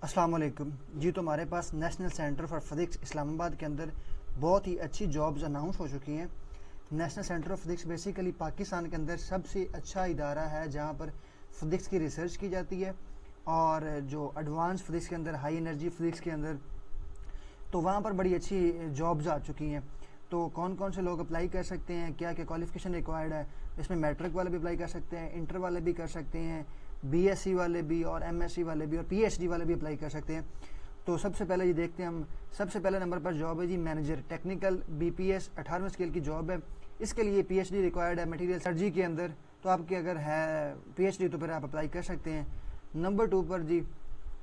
अस्सलाम वालेकुम जी। तो हमारे पास national centre for physics Islamabad के अंदर बहुत ही अच्छी जॉब्स अनाउंस हो चुकी हैं। National centre of physics basically Pakistan के अंदर सबसे अच्छा इदारा है जहां पर फिज़िक्स की रिसर्च की जाती है और जो एडवांस फिज़िक्स के अंदर, हाई एनर्जी फिज़िक्स के अंदर, तो वहाँ पर बड़ी अच्छी जॉब्स आ चुकी हैं। तो कौन कौन से लोग अप्लाई कर सकते हैं, क्या क्या क्वालिफ़िकेशन रिक्वायर्ड है, इसमें मैट्रिक वाले भी अप्लाई कर सकते हैं, इंटर वाले भी कर सकते हैं, बीएससी वाले भी और एमएससी वाले भी और पीएचडी वाले भी अप्लाई कर सकते हैं। तो सबसे पहले ये देखते हैं हम। सबसे पहले नंबर पर जॉब है जी मैनेजर टेक्निकल बीपीएस 18वें स्केल की जॉब है। इसके लिए पीएचडी रिक्वायर्ड है मटेरियल सर्जी के अंदर। तो आपके अगर है पीएचडी तो फिर आप अप्लाई कर सकते हैं। नंबर 2 पर जी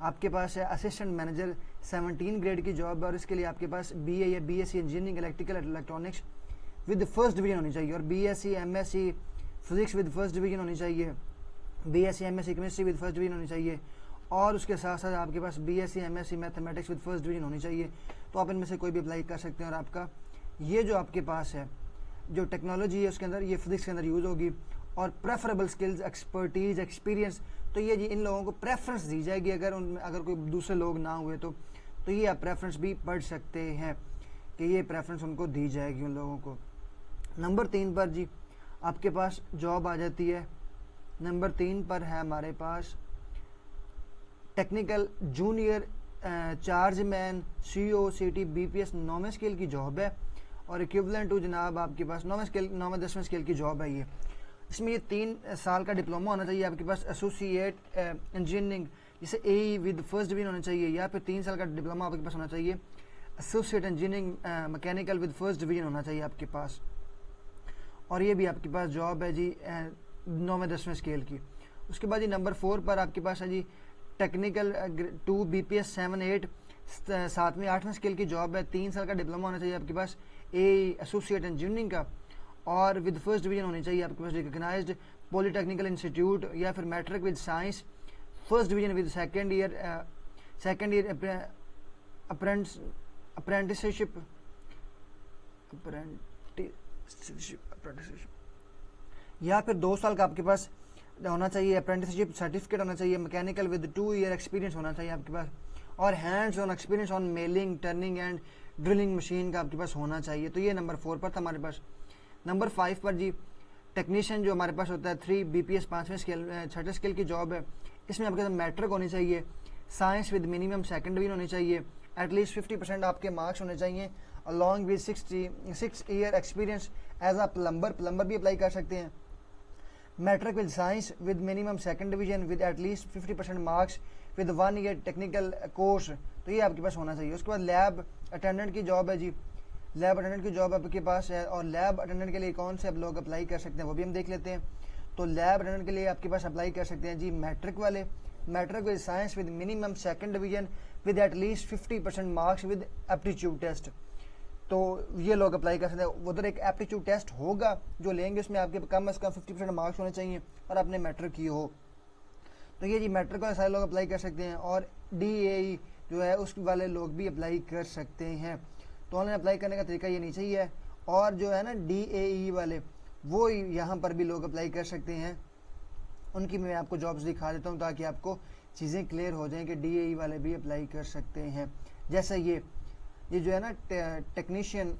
आपके पास है असिस्टेंट मैनेजर 17 ग्रेड की जॉब है और इसके लिए आपके पास बीए या BSc engineering electrical electronics with first division होनी चाहिए और BSc MSc physics with first division होनी चाहिए, BSc MSc chemistry with first division होनी चाहिए और उसके साथ साथ आपके पास BSc MSc mathematics with first division होनी चाहिए। तो आप इनमें से कोई भी अप्लाई कर सकते हैं और आपका ये जो आपके पास है जो टेक्नोलॉजी है उसके अंदर ये फिजिक्स के अंदर यूज़ होगी। और प्रेफरेबल स्किल्स, एक्सपर्टीज, एक्सपीरियंस, तो ये जी इन लोगों को प्रेफरेंस दी जाएगी। अगर कोई दूसरे लोग ना हुए तो ये आप प्रेफरेंस भी पढ़ सकते हैं कि ये प्रेफरेंस उनको दी जाएगी उन लोगों को। नंबर 3 पर जी आपके पास जॉब आ जाती है। नंबर 3 पर है हमारे पास technical junior charge man COCT BPS 9वें स्केल की जॉब है और इक्विवेलेंट टू जनाब आपके पास 9वें 10वें स्केल की जॉब है ये। इसमें ये 3 साल का डिप्लोमा होना चाहिए आपके पास एसोसिएट इंजीनियरिंग जिसे AE विद फर्स्ट डिवीजन होना चाहिए, या फिर 3 साल का डिप्लोमा आपके पास होना चाहिए associate engineering mechanical with first division होना चाहिए आपके पास। और ये भी आपके पास जॉब है जी 9वें 10वें स्केल की। उसके बाद जी नंबर 4 पर आपके पास है जी टेक्निकल 2 BPS 7-8 7वें 8वें स्केल की जॉब है। 3 साल का डिप्लोमा होना चाहिए आपके पास AE एसोसिएट इंजीनियरिंग का और विद फर्स्ट डिवीजन होनी चाहिए आपके पास रिकग्नाइज्ड पॉलीटेक्निकल इंस्टीट्यूट या फिर matric with science first division with second year apprenticeship या फिर 2 साल का आपके पास होना चाहिए अप्रेंटिसशिप सर्टिफिकेट होना चाहिए। मैकेनिकल विद 2 ईयर एक्सपीरियंस होना चाहिए आपके पास और hands on experience on mailing, turning and drilling machine का आपके पास होना चाहिए। तो ये नंबर 4 पर था हमारे पास। नंबर 5 पर जी टेक्नीशियन जो हमारे पास होता है 3 BPS 5वें स्केल 6ठे स्केल की जॉब है। इसमें आपके पास मैट्रिक होनी चाहिए, science with minimum second division होनी चाहिए, एटलीस्ट 50% आपके मार्क्स होने चाहिए along with 6 year experience as a plumber भी अप्लाई कर सकते हैं। Matric with science with minimum second division with at least 50% marks with 1 year technical course, तो ये आपके पास होना चाहिए। उसके बाद लैब अटेंडेंट की जॉब है जी, लैब अटेंडेंट की जॉब आपके पास है और लैब अटेंडेंट के लिए कौन से आप लोग अप्लाई कर सकते हैं वो भी हम देख लेते हैं। तो लैब अटेंडेंट के लिए आपके पास अप्लाई कर सकते हैं जी मैट्रिक वाले, matric with science with minimum second division with at least 50% marks with aptitude test. तो ये लोग अप्लाई कर सकते हैं। उधर एक एप्टीट्यूड टेस्ट होगा जो लेंगे, उसमें आपके कम से कम 50% मार्क्स होने चाहिए और आपने मैट्रिक की हो। तो ये जी मैट्रिक वाले सारे लोग अप्लाई कर सकते हैं और DAE जो है उस वाले लोग भी अप्लाई कर सकते हैं। तो ऑनलाइन अप्लाई करने का तरीका ये नीचे ही है और जो है ना DAE वाले वो यहाँ पर भी लोग अप्लाई कर सकते हैं। उनकी मैं आपको जॉब्स दिखा देता हूँ ताकि आपको चीज़ें क्लियर हो जाएं कि DAE वाले भी अप्लाई कर सकते हैं। जैसे ये जो है ना टेक्नीशियन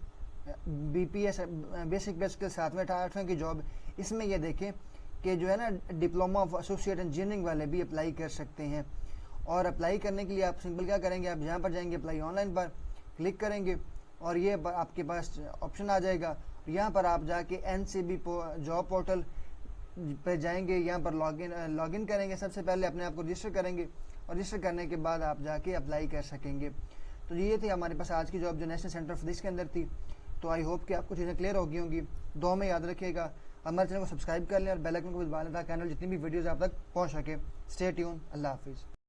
BPS बेसिक बेस के 7वें 8वें की जॉब, इसमें ये देखें कि जो है ना डिप्लोमा ऑफ एसोसिएट इंजीनियरिंग वाले भी अप्लाई कर सकते हैं। और अप्लाई करने के लिए आप सिंपल क्या करेंगे, आप यहाँ पर जाएंगे अप्लाई ऑनलाइन पर क्लिक करेंगे और ये आपके पास ऑप्शन आ जाएगा। यहाँ पर आप जाके NCB जॉब पोर्टल पे जाएंगे, यहाँ पर लॉगिन करेंगे। सबसे पहले अपने आप को रजिस्टर करेंगे और रजिस्टर करने के बाद आप जाके अप्लाई कर सकेंगे। तो ये थी हमारे पास आज की जॉब जो नेशनल सेंटर ऑफ फिजिक्स के अंदर थी। तो आई होप कि आपको चीज़ें क्लियर हो गई होंगी। दुआ में याद रखिएगा, हमारे चैनल को सब्सक्राइब कर लें और बेल आइकन को भी दबा लें ताकि आने वाली जितनी भी वीडियोज़ आप तक पहुँच सके। स्टे ट्यून, अल्लाह हाफिज़।